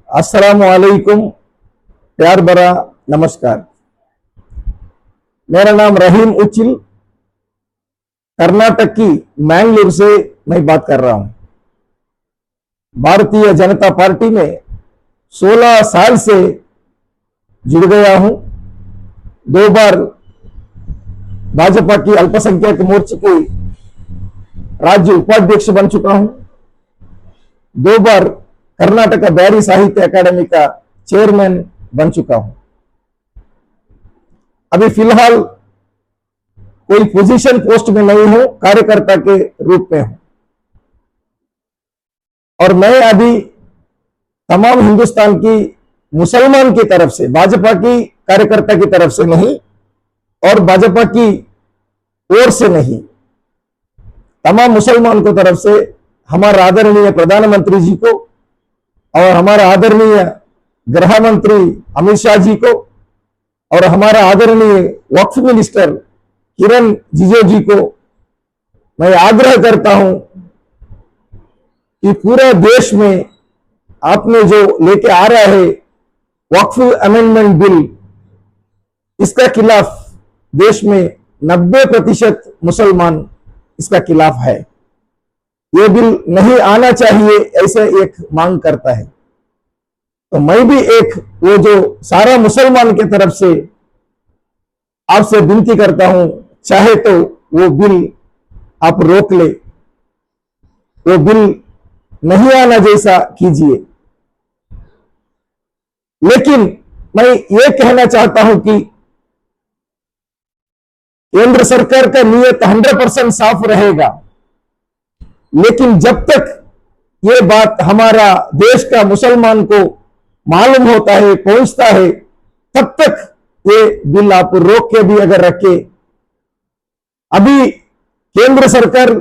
अस्सलाम वालेकुम, प्यार भरा नमस्कार। मेरा नाम रहीम उचिल, कर्नाटक की मैंगलोर से मैं बात कर रहा हूं। भारतीय जनता पार्टी में 16 साल से जुड़ गया हूं। 2 बार भाजपा की अल्पसंख्यक मोर्चे की राज्य उपाध्यक्ष बन चुका हूं। 2 बार कर्नाटक बैरी साहित्य अकादमी का चेयरमैन बन चुका हूं। अभी फिलहाल कोई पोजीशन पोस्ट में नहीं हूं, कार्यकर्ता के रूप में हूं। और मैं अभी तमाम हिंदुस्तान की मुसलमान की तरफ से, भाजपा की कार्यकर्ता की तरफ से नहीं और भाजपा की ओर से नहीं, तमाम मुसलमान को तरफ से हमारा आदरणीय प्रधानमंत्री जी को और हमारा आदरणीय गृह मंत्री अमित शाह जी को और हमारा आदरणीय वक्फ मिनिस्टर किरण रिजिजू जी को मैं आग्रह करता हूं कि पूरे देश में आपने जो लेके आ रहा है वक्फ अमेंडमेंट बिल, इसका खिलाफ देश में 90% मुसलमान इसका खिलाफ है। ये बिल नहीं आना चाहिए, ऐसे एक मांग करता है। तो मैं भी एक वो जो सारा मुसलमान के तरफ से आपसे विनती करता हूं, चाहे तो वो बिल आप रोक ले, वो बिल नहीं आना जैसा कीजिए। लेकिन मैं ये कहना चाहता हूं कि केंद्र सरकार का नियत 100% साफ रहेगा, लेकिन जब तक ये बात हमारा देश का मुसलमान को मालूम होता है, पहुंचता है, तब तक ये बिल आप रोक के भी अगर रखे। अभी केंद्र सरकार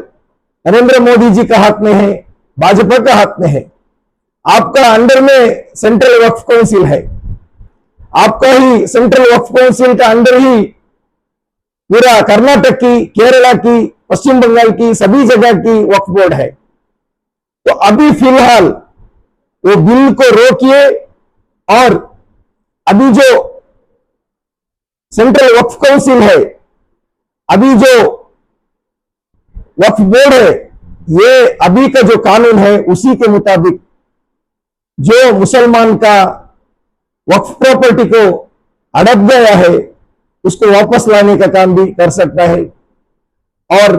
नरेंद्र मोदी जी का हाथ में है, भाजपा का हाथ में है। आपका अंडर में सेंट्रल वक्फ काउंसिल है, आपका ही सेंट्रल वक्फ काउंसिल का अंडर ही पूरा कर्नाटक की, केरला की, पश्चिम बंगाल की, सभी जगह की वक्फ बोर्ड है। तो अभी फिलहाल वो बिल को रोकिए और अभी जो सेंट्रल वक्फ काउंसिल है, अभी जो वक्फ बोर्ड है, ये अभी का जो कानून है उसी के मुताबिक जो मुसलमान का वक्फ प्रॉपर्टी को अड़प गया है उसको वापस लाने का काम भी कर सकता है। और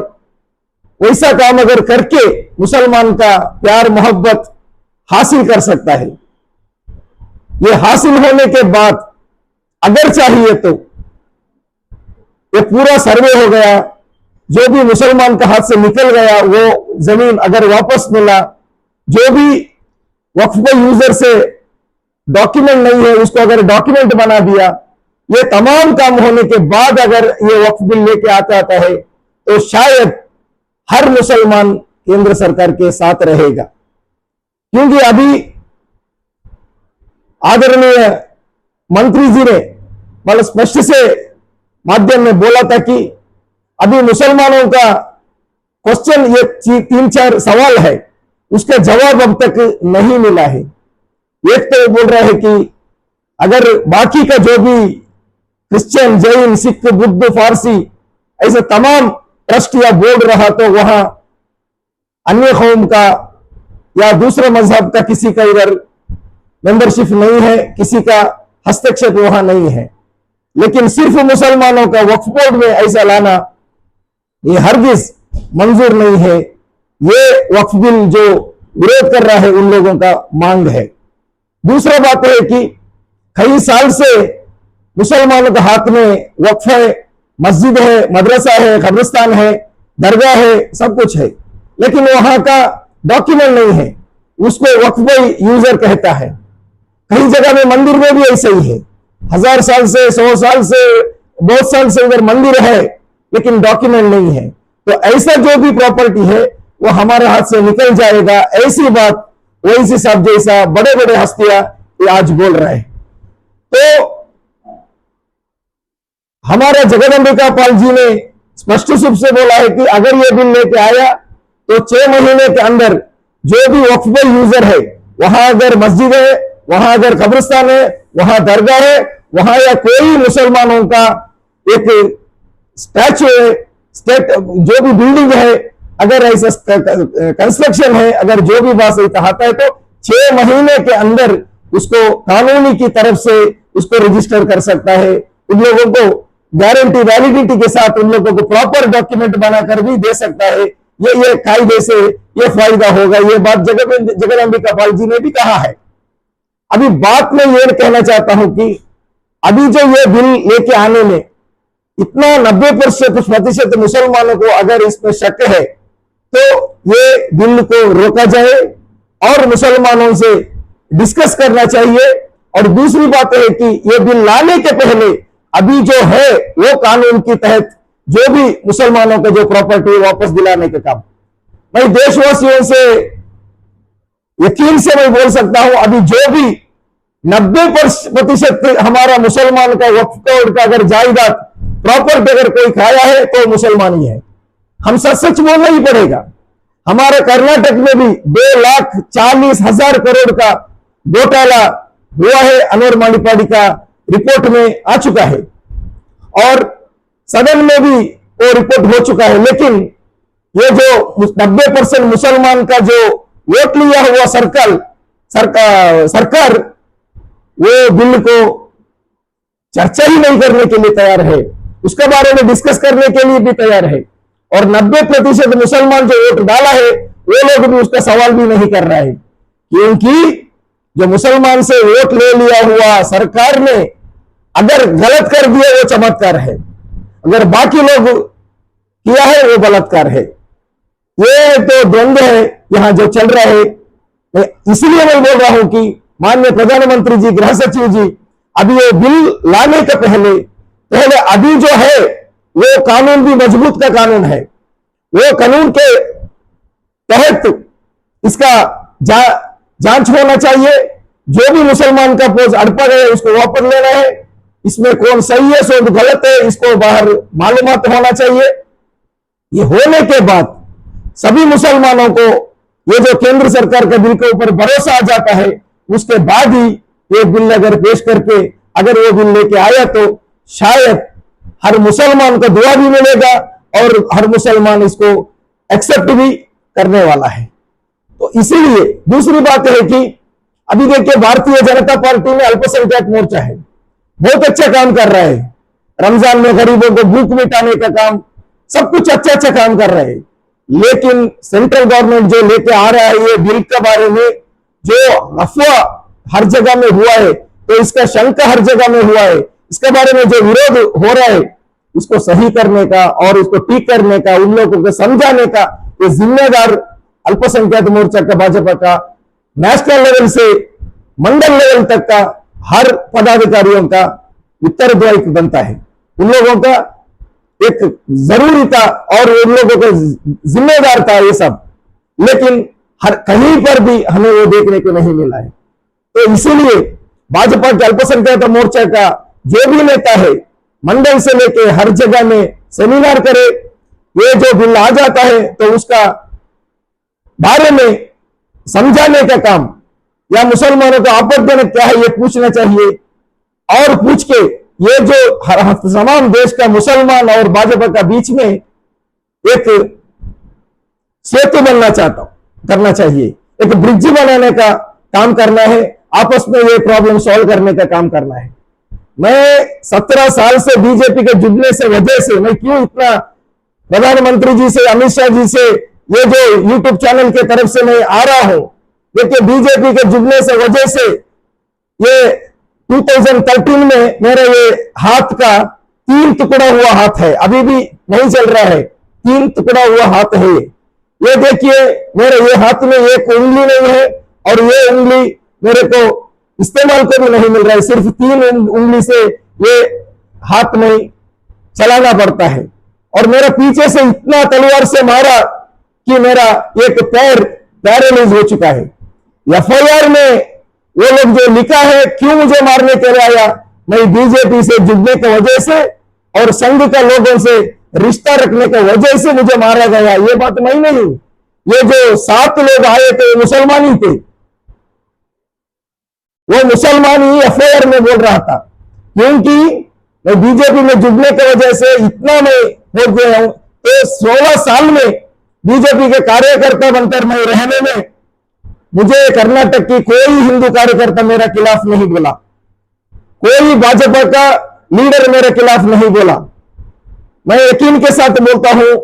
वैसा काम अगर करके मुसलमान का प्यार मोहब्बत हासिल कर सकता है। ये हासिल होने के बाद अगर चाहिए तो ये पूरा सर्वे हो गया, जो भी मुसलमान का हाथ से निकल गया वो जमीन अगर वापस मिला, जो भी वक्फ यूजर से डॉक्यूमेंट नहीं है उसको अगर डॉक्यूमेंट बना दिया, ये तमाम काम होने के बाद अगर ये वक्फ बिल लेके आता है तो शायद हर मुसलमान केंद्र सरकार के साथ रहेगा। क्योंकि अभी आदरणीय मंत्री जी ने बड़ा स्पष्ट से माध्यम में बोला था कि अभी मुसलमानों का क्वेश्चन, ये 3-4 सवाल है, उसका जवाब अब तक नहीं मिला है। एक तो बोल रहा है कि अगर बाकी का जो भी क्रिश्चियन, जैन, सिख, बुद्ध, फारसी ऐसे तमाम ट्रस्ट या बोर्ड रहा तो वहां अन्य कौम का या दूसरे मजहब का किसी का इधर मेंबरशिप नहीं है, किसी का हस्तक्षेप वहां नहीं है। लेकिन सिर्फ मुसलमानों का वक्फ बोर्ड में ऐसा लाना ये हरगिज मंजूर नहीं है। ये वक्फ बिल जो विरोध कर रहा है उन लोगों का मांग है। दूसरा बात है कि कई साल से मुसलमानों के हाथ में वक्फ है, मस्जिद है, मदरसा है, कब्रिस्तान है, दरगाह है, सब कुछ है, लेकिन वहां का डॉक्यूमेंट नहीं है, उसको वक्फ यूजर कहता है। कई जगह में मंदिर में भी ऐसे ही है, 1000 साल से, 100 साल से, बहुत साल से उधर मंदिर है लेकिन डॉक्यूमेंट नहीं है। तो ऐसा जो भी प्रॉपर्टी है वो हमारे हाथ से निकल जाएगा। ऐसी बात वैसी साहब जैसा बड़े बड़े हस्तियां ये आज बोल रहे हैं। तो हमारा जगदंबिका पाल जी ने स्पष्ट रूप से बोला है कि अगर ये बिल लेके आया तो 6 महीने के अंदर जो भी वक्फ यूजर है, वहां अगर मस्जिद है, वहां अगर कब्रिस्तान है, वहां दरगाह है, वहां या कोई मुसलमानों का एक स्टैचू है, स्टेट जो भी बिल्डिंग है, अगर ऐसा कंस्ट्रक्शन है, अगर जो भी बात आता है तो 6 महीने के अंदर उसको कानूनी की तरफ से उसको रजिस्टर कर सकता है। उन लोगों को गारंटी वैलिडिटी के साथ उन लोगों को प्रॉपर डॉक्यूमेंट बनाकर भी दे सकता है। ये कायदे से ये फायदा होगा। ये बात जगदंबिका पाल जी ने भी कहा है। अभी बात में ये कहना चाहता हूं कि अभी जो ये बिल लेके आने में इतना 90% मुसलमानों को अगर इसमें शक है तो ये बिल को रोका जाए और मुसलमानों से डिस्कस करना चाहिए। और दूसरी बात है कि ये बिल लाने के पहले अभी जो है वो कानून के तहत जो भी मुसलमानों को जो प्रॉपर्टी वापस दिलाने का काम, मैं देशवासियों से यकीन से मैं बोल सकता हूं, अभी जो भी 90% हमारा मुसलमान का वक्फ का अगर जायदाद प्रॉपर्टी अगर कोई खाया है तो मुसलमान ही है। हम सच बोलना ही पड़ेगा। हमारे कर्नाटक में भी 2,40,000 करोड़ का घोटाला हुआ है, अनवर माणिकवाड़ी का रिपोर्ट में आ चुका है और सदन में भी वो रिपोर्ट हो चुका है। लेकिन ये जो 90% मुसलमान का जो वोट लिया हुआ सरकार वो बिल को चर्चा ही नहीं करने के लिए तैयार है, उसके बारे में डिस्कस करने के लिए भी तैयार है। और 90% मुसलमान जो वोट डाला है वो लोग भी उसका सवाल भी नहीं कर रहा है, क्योंकि जो मुसलमान से वोट ले लिया हुआ सरकार ने अगर गलत कर दिया वो चमत्कार है, अगर बाकी लोग किया है वो बलात्कार है। ये तो द्वंद्व है यहां जो चल रहा है। इसलिए मैं बोल रहा हूं कि माननीय प्रधानमंत्री जी, गृह सचिव जी, अभी ये बिल लाने के पहले अभी जो है वो कानून भी मजबूत का कानून है, वो कानून के तहत इसका जांच होना चाहिए। जो भी मुसलमान का पोज अड़पा है उसको वापस लेना है, इसमें कौन सही है कौन गलत है इसको बाहर मालूमात होना चाहिए। ये होने के बाद सभी मुसलमानों को ये जो केंद्र सरकार के बिल के ऊपर भरोसा आ जाता है, उसके बाद ही ये बिल अगर पेश करके अगर वो बिल लेके आया तो शायद हर मुसलमान को दुआ भी मिलेगा और हर मुसलमान इसको एक्सेप्ट भी करने वाला है। तो इसीलिए दूसरी बात है कि अभी देखिए भारतीय जनता पार्टी में अल्पसंख्यक मोर्चा है, बहुत अच्छा काम कर रहा है। रमजान में गरीबों को भूख मिटाने का काम, सब कुछ अच्छा काम कर रहे हैं। लेकिन सेंट्रल गवर्नमेंट जो लेके आ रहा है ये बिल के बारे में, जो अफवाह हर जगह में हुआ है, तो इसका शंका हर जगह में हुआ है, इसके बारे में जो विरोध हो रहा है इसको सही करने का और इसको ठीक करने का, उन लोगों को समझाने का ये जिम्मेदार अल्पसंख्यक मोर्चा का, भाजपा का नेशनल लेवल से मंडल लेवल तक का हर पदाधिकारियों का उत्तरदायित्व बनता है। उन लोगों का एक जरूरी था और उन लोगों का जिम्मेदार था ये सब, लेकिन हर कहीं पर भी हमें वो देखने को नहीं मिला है। तो इसीलिए भाजपा के अल्पसंख्यक मोर्चा का जो भी नेता है मंडल से लेके हर जगह में सेमिनार करे, ये जो बिल आ जाता है तो उसका बारे में समझाने का काम या मुसलमानों का आपत्तिजनक क्या है ये पूछना चाहिए और पूछ के ये जो तमाम देश का मुसलमान और भाजपा का बीच में एक सेतु करना चाहिए, एक ब्रिज बनाने का काम करना है, आपस में ये प्रॉब्लम सॉल्व करने का काम करना है। मैं 17 साल से बीजेपी के जुड़ने से वजह से मैं क्यों इतना प्रधानमंत्री जी से, अमित शाह जी से, ये जो यूट्यूब चैनल के तरफ से मैं आ रहा हूं, देखिए बीजेपी के जुड़ने से वजह से ये 2013 में मेरे ये हाथ का 3 टुकड़ा हुआ हाथ है, अभी भी नहीं चल रहा है, 3 टुकड़ा हुआ हाथ है। ये देखिए मेरे ये हाथ में एक उंगली नहीं है और ये उंगली मेरे को इस्तेमाल को भी नहीं मिल रहा है, सिर्फ 3 उंगली से ये हाथ में चलाना पड़ता है। और मेरा पीछे से इतना तलवार से मारा कि मेरा एक पैर पैरालाइज हो चुका है। एफआईआर में वो लोग जो लिखा है क्यों मुझे मारने के लिए आया, मैं बीजेपी से जुड़ने की वजह से और संघ का लोगों से रिश्ता रखने की वजह से मुझे मारा गया, ये बात मैं नहीं। ये जो 7 लोग आए थे मुसलमान ही थे, वो मुसलमान ही एफआईआर में बोल रहा था, क्योंकि मैं बीजेपी में जुड़ने की वजह से इतना मैं हो गया हूं। तो 16 साल में बीजेपी के कार्यकर्ता बनकर मैं रहने में मुझे कर्नाटक की कोई हिंदू कार्यकर्ता मेरा खिलाफ नहीं बोला, कोई भाजपा का लीडर मेरे खिलाफ नहीं बोला। मैं यकीन के साथ बोलता हूं,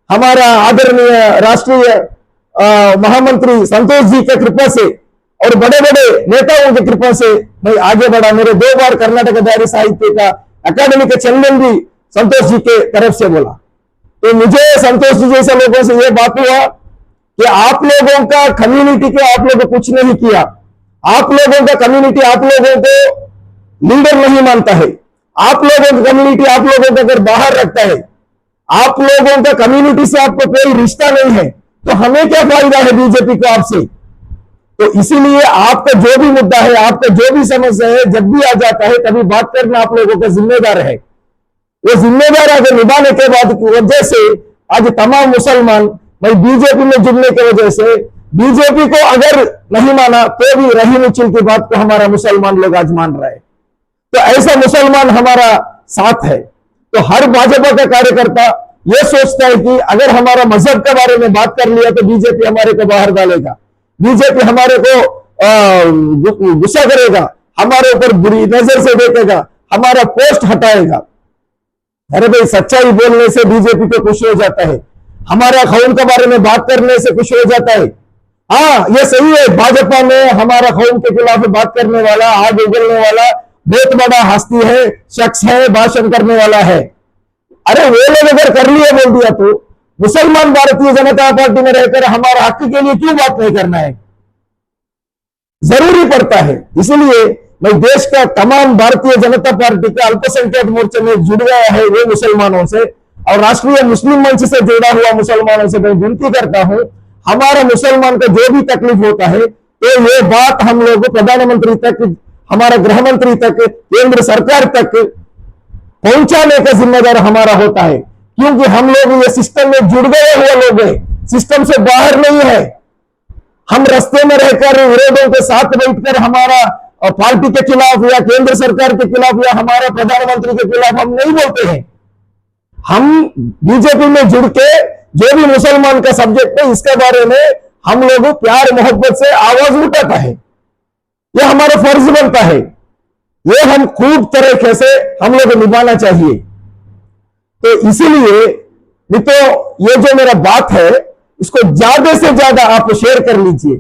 हमारा आदरणीय राष्ट्रीय महामंत्री संतोष जी की कृपा से और बड़े बड़े नेताओं की कृपा से मैं आगे बढ़ा। मेरे 2 बार कर्नाटक दायरी साहित्य का अकादमी के चंदन भी संतोष जी के तरफ से बोला। तो मुझे संतोष जी जैसे लोगों से यह बात हुआ कि आप लोगों का कम्युनिटी के आप लोगों कुछ नहीं किया, आप लोगों का कम्युनिटी आप लोगों को लीडर नहीं मानता है, आप लोगों की कम्युनिटी आप लोगों को अगर बाहर रखता है, आप लोगों का कम्युनिटी से आपको कोई रिश्ता नहीं है, तो हमें क्या फायदा है बीजेपी को आपसे। तो इसीलिए आपका जो भी मुद्दा है, आपका जो भी समस्या है, जब भी आ जाता है तभी बात करना आप लोगों का जिम्मेदार है। वो जिम्मेदार अगर निभाने के बाद की वजह से आज तमाम मुसलमान भाई बीजेपी में जुड़ने की वजह से बीजेपी को अगर नहीं माना तो भी रही मुचिल की बात को हमारा मुसलमान लोग आज मान रहे हैं। तो ऐसा मुसलमान हमारा साथ है। तो हर भाजपा का कार्यकर्ता यह सोचता है कि अगर हमारा मजहब के बारे में बात कर लिया तो बीजेपी हमारे को बाहर डालेगा, बीजेपी हमारे को गुस्सा करेगा, हमारे ऊपर बुरी नजर से देखेगा, हमारा पोस्ट हटाएगा। अरे भाई, सच्चाई बोलने से बीजेपी को खुश हो जाता है, हमारा कौम के बारे में बात करने से खुश हो जाता है। हाँ, ये सही है, भाजपा में हमारा कौम के खिलाफ बात करने वाला, आग उगलने वाला बहुत बड़ा हस्ती है, शख्स है, भाषण करने वाला है। अरे वो लोग अगर कर लिया बोल दिया तो मुसलमान भारतीय जनता पार्टी में रहकर हमारा हक के लिए क्यों बात नहीं करना है? जरूरी पड़ता है। इसलिए मैं देश का तमाम भारतीय जनता पार्टी के अल्पसंख्यक मोर्चे में जुड़ गया है वो मुसलमानों से और राष्ट्रीय मुस्लिम मंच से जुड़ा हुआ मुसलमानों से मैं विनती करता हूं, हमारा मुसलमान का जो भी तकलीफ होता है तो ये बात हम लोग प्रधानमंत्री तक, हमारा गृह मंत्री तक, केंद्र सरकार तक पहुंचाने का जिम्मेदार हमारा होता है। क्योंकि हम लोग ये सिस्टम में जुड़ गए हुए लोग हैं, सिस्टम से बाहर नहीं है। हम रास्ते में रहकर विरोधों के साथ बैठकर हमारा पार्टी के खिलाफ या केंद्र सरकार के खिलाफ या हमारे प्रधानमंत्री के खिलाफ हम नहीं बोलते हैं। हम बीजेपी में जुड़ के जो भी मुसलमान का सब्जेक्ट है इसके बारे में हम लोग प्यार मोहब्बत से आवाज उठाता है, यह हमारा फर्ज बनता है, ये हम खूब तरीके से हम लोग निभाना चाहिए। तो इसीलिए नहीं तो ये जो मेरा बात है इसको ज्यादा से ज्यादा आप शेयर कर लीजिए,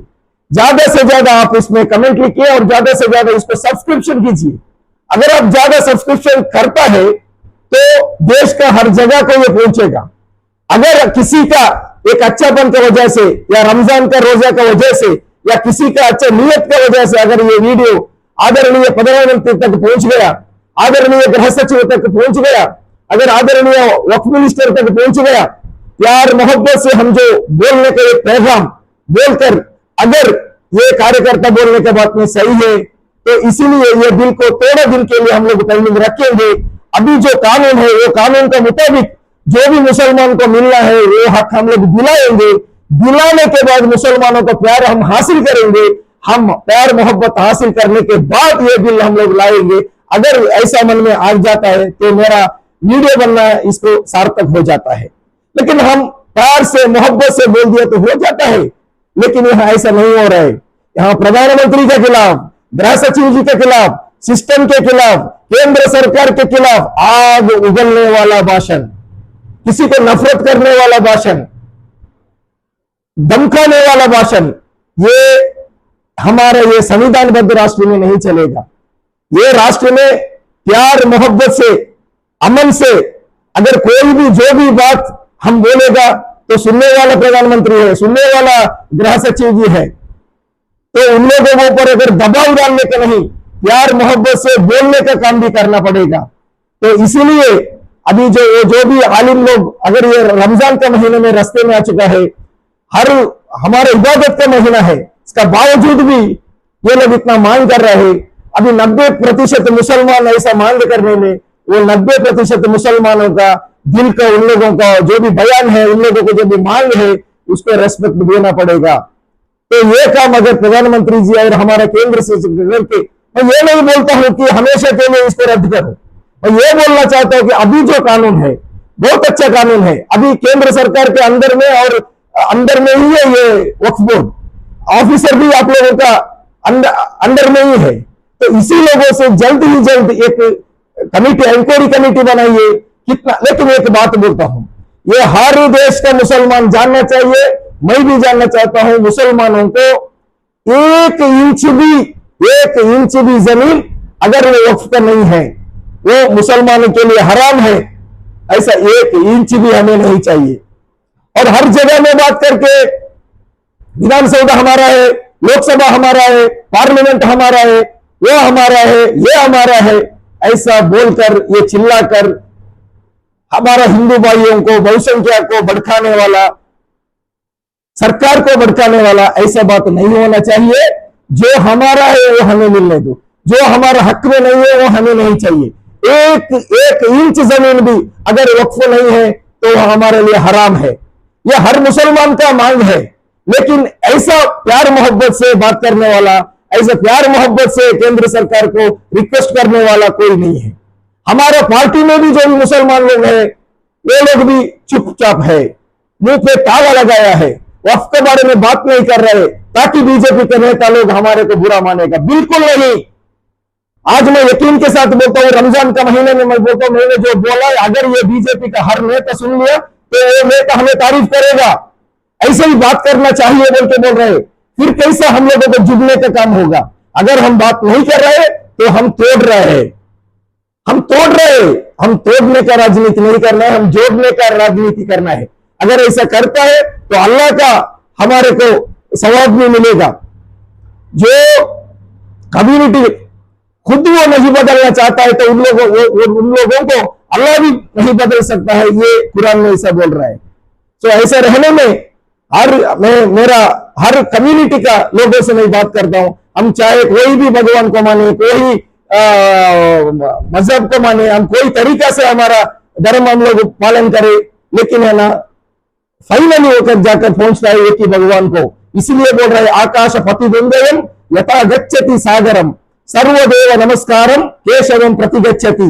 ज्यादा से ज्यादा आप इसमें कमेंट लिखिए और ज्यादा से ज्यादा इसको सब्सक्रिप्शन कीजिए। अगर आप ज्यादा सब्सक्रिप्शन करता है तो देश का हर जगह को ये पहुंचेगा। अगर किसी का एक अच्छापन की वजह से या रमजान का रोजा की वजह से या किसी का अच्छा नियत की वजह से अगर ये वीडियो आदरणीय प्रधानमंत्री तक पहुंच गया, आदरणीय गृह सचिव तक पहुंच गया, अगर आदरणीय वक्फ मिनिस्टर तक पहुंच गया, प्यार मोहब्बत से हम जो बोलने का एक पैगाम बोलकर अगर ये कार्यकर्ता बोलने के बात में सही है तो इसीलिए ये बिल को 13 दिन के लिए हम लोग पेंडिंग रखेंगे। अभी जो कानून है वो कानून के मुताबिक जो भी मुसलमान को मिलना है वो हक हम लोग दिलाएंगे। दिलाने के बाद मुसलमानों का प्यार हम हासिल करेंगे। हम प्यार मोहब्बत हासिल करने के बाद ये बिल हम लोग लाएंगे। अगर ऐसा मन में आ जाता है तो मेरा वीडियो बनना इसको सार्थक हो जाता है। लेकिन हम प्यार से मोहब्बत से बोल दिया तो हो जाता है, लेकिन यहाँ ऐसा नहीं हो रहा है। यहाँ प्रधानमंत्री के खिलाफ, गृह सचिव जी के खिलाफ, सिस्टम के खिलाफ, केंद्र सरकार के खिलाफ आग उगलने वाला भाषण, किसी को नफरत करने वाला भाषण, धमकाने वाला भाषण, ये हमारे ये संविधानबद्ध राष्ट्र में नहीं चलेगा। ये राष्ट्र में प्यार मोहब्बत से, अमन से अगर कोई भी जो भी बात हम बोलेगा तो सुनने वाला प्रधानमंत्री है, सुनने वाला गृह सचिव जी है। तो उन लोगों के ऊपर अगर दबाव डालने का नहीं, प्यार मोहब्बत से बोलने का काम भी करना पड़ेगा। तो इसीलिए अभी जो भी आलिम लोग अगर ये रमजान के महीने में रास्ते में आ चुका है, हर हमारे इबादत का महीना है, इसका बावजूद भी ये लोग इतना मांग कर रहे हैं। अभी 90% मुसलमान ऐसा मांग करने में वो 90% मुसलमानों का दिल का, उन लोगों का जो भी बयान है, उन लोगों को जो भी मांग है उसको रेस्पेक्ट देना पड़ेगा। तो ये काम अगर प्रधानमंत्री जी और हमारा केंद्र से करके, मैं ये नहीं बोलता हूं कि हमेशा के लिए इसको रद्द करो, मैं ये बोलना चाहता हूं कि अभी जो कानून है बहुत अच्छा कानून है, अभी केंद्र सरकार के अंदर में और अंदर में ही है ये वक्फ बोर्ड, ऑफिसर भी आप लोगों का अंडर में ही है। तो इसी लोगों से जल्द ही जल्द एक कमेटी, इंक्वायरी कमेटी बनाइए कितना। लेकिन एक बात बोलता हूं, ये हर देश का मुसलमान जानना चाहिए, मैं भी जानना चाहता हूं, मुसलमानों को एक इंच भी जमीन अगर वो वक्फ का नहीं है वो मुसलमानों के लिए हराम है, ऐसा एक इंच भी हमें नहीं चाहिए। और हर जगह में बात करके विधानसभा हमारा है, लोकसभा हमारा है, पार्लियामेंट हमारा है, वो हमारा है, ये हमारा है, ऐसा बोलकर, ये चिल्लाकर हमारा हिंदू भाइयों को, बहुसंख्यक को भड़काने वाला, सरकार को भड़काने वाला, ऐसा बात नहीं होना चाहिए। जो हमारा है वो हमें मिलने दो, जो हमारा हक में नहीं है वो हमें नहीं चाहिए। एक इंच जमीन भी अगर वक्फ नहीं है तो हमारे लिए हराम है, यह हर मुसलमान का मांग है। लेकिन ऐसा प्यार मोहब्बत से बात करने वाला, ऐसा प्यार मोहब्बत से केंद्र सरकार को रिक्वेस्ट करने वाला कोई नहीं है। हमारे पार्टी में भी जो भी मुसलमान लोग हैं वो लोग भी चुपचाप है, मुंह पे ताला लगाया है, वक्फ के बारे में बात नहीं कर रहे ताकि बीजेपी के नेता लोग हमारे को बुरा मानेगा, बिल्कुल नहीं। आज मैं यकीन के साथ बोलता हूं, रमजान का महीने में मैं बोलता हूं, मैंने जो बोला, अगर ये बीजेपी का हर नेता सुन लिया तो वो नेता हमें तारीफ करेगा, ऐसे ही बात करना चाहिए बोल के बोल रहे। फिर कैसा हम लोगों को जुड़ने का काम होगा? अगर हम बात नहीं कर रहे तो हम तोड़ रहे हैं, हम तोड़ने का राजनीति नहीं करना है, हम जोड़ने का राजनीति करना है। अगर ऐसा करता है तो अल्लाह का हमारे को सवाब भी मिलेगा। जो कम्युनिटी खुद वो नहीं बदलना चाहता है तो उन लोगों को अल्लाह भी नहीं बदल सकता है, ये कुरान में ऐसा बोल रहा है। तो ऐसा रहने में मेरा हर कम्युनिटी का लोगों से मैं बात करता हूं, हम चाहे कोई भी भगवान को माने, कोई मजहब को माने, हम कोई तरीका से हमारा धर्म हम लोग पालन करें, लेकिन है ना फाइनली होकर जाकर पहुंचता है एक ही भगवान को। इसलिए बोल रहे आकाश पतिद्वंद्वयम यथा गच्छति सागरम सर्वदेव नमस्कारम केशवम प्रतिगच्छति।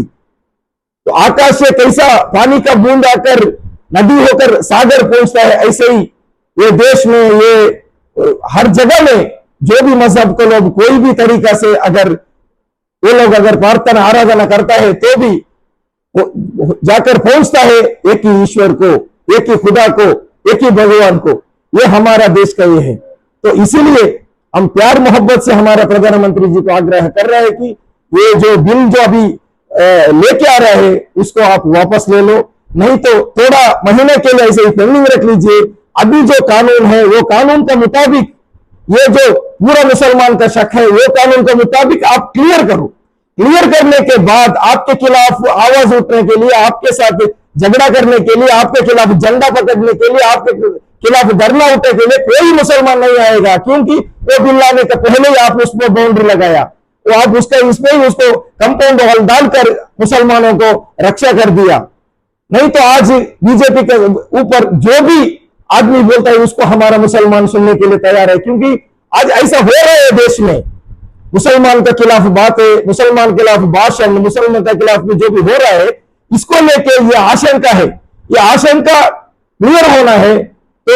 तो आकाश से कैसा पानी का बूंद आकर नदी होकर सागर पहुंचता है, ऐसे ही ये देश में, ये हर जगह में जो भी मजहब के लोग कोई भी तरीका से अगर वो लोग अगर प्रार्थना आराधना करता है तो भी जाकर पहुंचता है एक ही ईश्वर को, एक ही खुदा को, एक ही भगवान को। ये हमारा देश का ये है। तो इसीलिए हम प्यार मोहब्बत से हमारा प्रधानमंत्री जी को आग्रह कर रहे हैं कि ये जो बिल जो अभी लेके आ रहा है उसको आप वापस ले लो, नहीं तो थोड़ा महीने के लिए ऐसे ही पेंडिंग रख लीजिए। अभी जो कानून है वो कानून के मुताबिक, ये जो पूरा मुसलमान का शक है वो कानून के मुताबिक आप क्लियर करो। क्लियर करने के बाद आपके खिलाफ आवाज उठने के लिए, आपके साथ झगड़ा करने के लिए, आपके खिलाफ झंडा पकड़ने के लिए, आपके खिलाफ धरना उठने के लिए कोई मुसलमान नहीं आएगा, क्योंकि वो बिल लाने के पहले ही आप उसमें बाउंड्री लगाया, तो आप उसका इसमें ही उसको कंपाउंड वॉल डालकर मुसलमानों को रक्षा कर दिया। नहीं तो आज बीजेपी के ऊपर जो भी आदमी बोलता है उसको हमारा मुसलमान सुनने के लिए तैयार है, क्योंकि आज ऐसा हो रहा है देश में, मुसलमान के खिलाफ बातें, मुसलमान के खिलाफ भाषण, मुसलमान के खिलाफ जो भी हो रहा है, इसको लेके ये आशंका है, ये आशंका क्लियर होना है। तो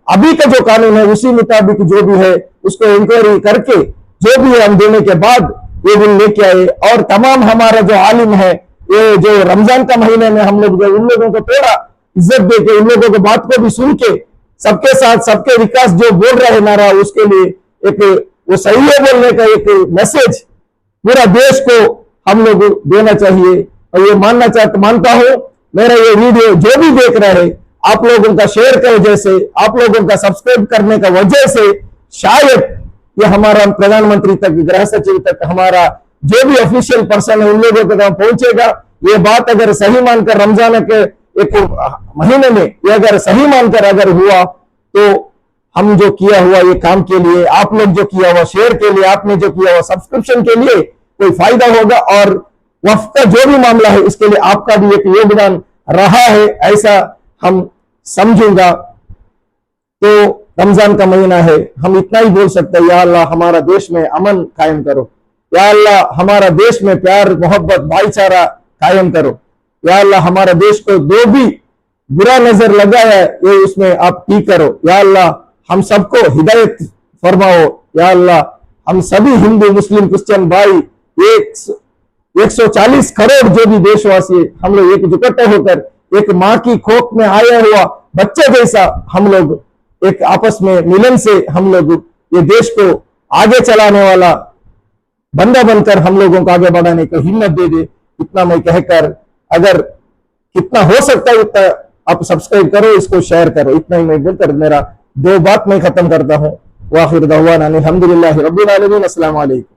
अभी का जो कानून है उसी मुताबिक जो भी है उसको इंक्वायरी करके जो भी है हम देने के बाद ये बिल लेके आए। और तमाम हमारा जो आलिम है, ये जो रमजान का महीने में हम लोग उन लोगों को थोड़ा इज्जत देके, उन लोगों की बात को भी सुन के, सबके साथ सबके विकास जो बोल रहे नारा, उसके लिए एक वो सही है बोलने का एक मैसेज पूरा देश को हम लोग देना चाहिए। और ये मानता हूं, मेरा ये वीडियो जो भी देख रहे हैं, आप लोगों का शेयर की वजह से, आप लोगों का सब्सक्राइब करने का वजह से शायद ये हमारा प्रधानमंत्री तक, गृह सचिव तक, हमारा जो भी ऑफिशियल पर्सन है उन लोगों तक पहुंचेगा। ये बात अगर सही मानकर रमजान के एक महीने में ये अगर सही मानकर अगर हुआ तो हम जो किया हुआ ये काम के लिए, आप लोग जो किया हुआ शेयर के लिए, आपने जो किया हुआ सब्सक्रिप्शन के लिए कोई फायदा होगा, और वक्फ का जो भी मामला है इसके लिए आपका भी एक योगदान रहा है, ऐसा हम समझूंगा। तो रमजान का महीना है, हम इतना ही बोल सकते हैं, या अल्लाह हमारा देश में अमन कायम करो, या अल्लाह हमारा देश में प्यार मोहब्बत भाईचारा कायम करो, या अल्लाह हमारा देश को जो भी बुरा नजर लगा है ये उसमें आप ठीक करो, या अल्लाह हम सबको हिदायत फरमाओ, या अल्लाह हम सभी हिंदू मुस्लिम क्रिश्चियन भाई 140 करोड़ जो भी देशवासी हम लोग एक इकट्ठे होकर एक माँ की कोख में आया हुआ बच्चे जैसा हम लोग एक आपस में मिलन से हम लोग ये देश को आगे चलाने वाला बंदा बनकर हम लोगों को आगे बढ़ाने की हिम्मत दे दे। इतना मैं कहकर, अगर कितना हो सकता है उतना आप सब्सक्राइब करो, इसको शेयर करो, इतना ही मैं बोलकर मेरा 2 बात मैं खत्म करता हूँ। वाखिर दअवाना अल्हम्दुलिल्लाहि रब्बिल आलमीन। अस्सलामु अलैकुम।